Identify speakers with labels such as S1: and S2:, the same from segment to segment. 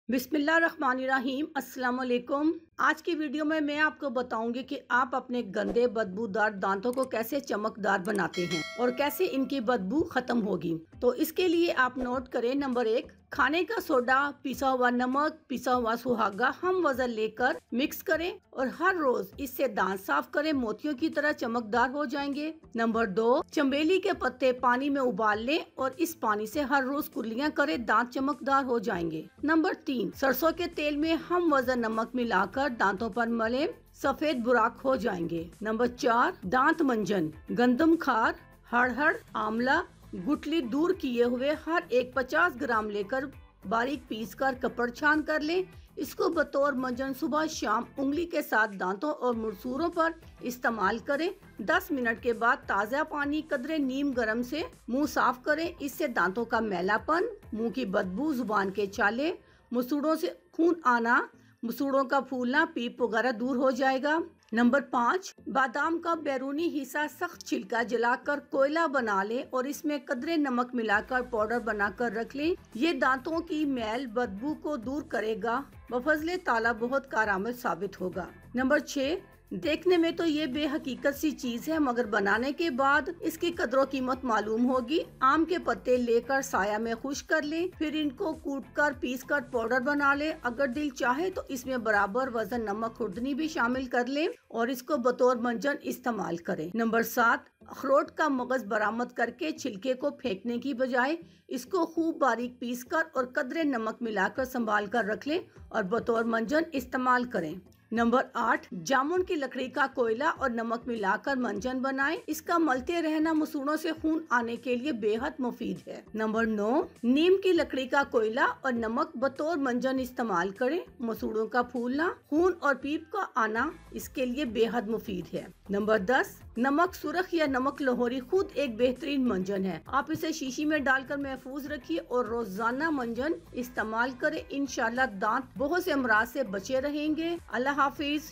S1: बिस्मिल्लाहिर्रहमानिर्रहीम। अस्सलाम वालेकुम। आज की वीडियो में मैं आपको बताऊंगी कि आप अपने गंदे बदबूदार दांतों को कैसे चमकदार बनाते हैं और कैसे इनकी बदबू खत्म होगी। तो इसके लिए आप नोट करें, नंबर 1, खाने का सोडा, पिसा हुआ नमक, पिसा हुआ सुहागा हम वजन लेकर मिक्स करें और हर रोज इससे दांत साफ करें, मोतियों की तरह चमकदार हो जाएंगे। नंबर 2, चमेली के पत्ते पानी में उबाल लें और इस पानी से हर रोज कुर्लियां करें, दांत चमकदार हो जाएंगे। नंबर 3, सरसों के तेल में हम वजन नमक मिलाकर दांतों पर मलें, सफेद बुराक हो जाएंगे। नंबर 4, दांत मंजन, गंदम खार, हड़हड़, आंवला, गुठली दूर किए हुए हर एक 50 ग्राम लेकर बारीक पीस कर कपड़ छान कर लें। इसको बतौर मंजन सुबह शाम उंगली के साथ दांतों और मुड़सूरों पर इस्तेमाल करें। 10 मिनट के बाद ताज़ा पानी कदरे नीम गरम से मुंह साफ करें। इससे दांतों का मैलापन, मुंह की बदबू, जुबान के छाले, मुसूड़ों से खून आना, मुसूड़ों का फूलना, पीप वगैरह दूर हो जाएगा। नंबर 5, बादाम का बैरूनी हिस्सा सख्त छिलका जलाकर कोयला बना लें और इसमें कदरे नमक मिलाकर पाउडर बनाकर रख लें। ये दांतों की मैल बदबू को दूर करेगा व फजले ताला बहुत कारआमद साबित होगा। नंबर 6, देखने में तो ये बेहकीकत सी चीज है, मगर बनाने के बाद इसकी कदरों कीमत मालूम होगी। आम के पत्ते लेकर साया में खुश कर लें, फिर इनको कूटकर पीस कर पाउडर बना लें। अगर दिल चाहे तो इसमें बराबर वजन नमक खुर्दनी भी शामिल कर लें और इसको बतौर मंजन इस्तेमाल करें। नंबर 7, अखरोट का मगज बरामद करके छिलके को फेंकने की बजाय इसको खूब बारीक पीस कर और कदरे नमक मिलाकर संभाल कर रख लें और बतौर मंजन इस्तेमाल करें। नंबर 8, जामुन की लकड़ी का कोयला और नमक मिलाकर मंजन बनाएं। इसका मलते रहना मुसूड़ों से खून आने के लिए बेहद मुफीद है। नंबर 9, नीम की लकड़ी का कोयला और नमक बतौर मंजन इस्तेमाल करें। मुसूड़ों का फूलना, खून और पीप का आना इसके लिए बेहद मुफीद है। नंबर 10, नमक सुरख या नमक लाहौरी खुद एक बेहतरीन मंजन है। आप इसे शीशी में डालकर महफूज रखिए और रोजाना मंजन इस्तेमाल करें। इंशाल्लाह दांत बहुत से अमराज से बचे रहेंगे। अल्लाह हाफिज।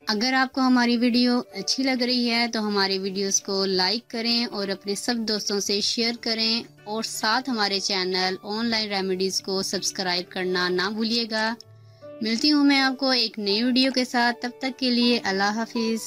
S2: अगर आपको हमारी वीडियो अच्छी लग रही है तो हमारे वीडियोस को लाइक करें और अपने सब दोस्तों से शेयर करें और साथ हमारे चैनल ऑनलाइन रेमेडीज को सब्सक्राइब करना ना भूलिएगा। मिलती हूँ मैं आपको एक नई वीडियो के साथ, तब तक के लिए अल्लाह हाफिज।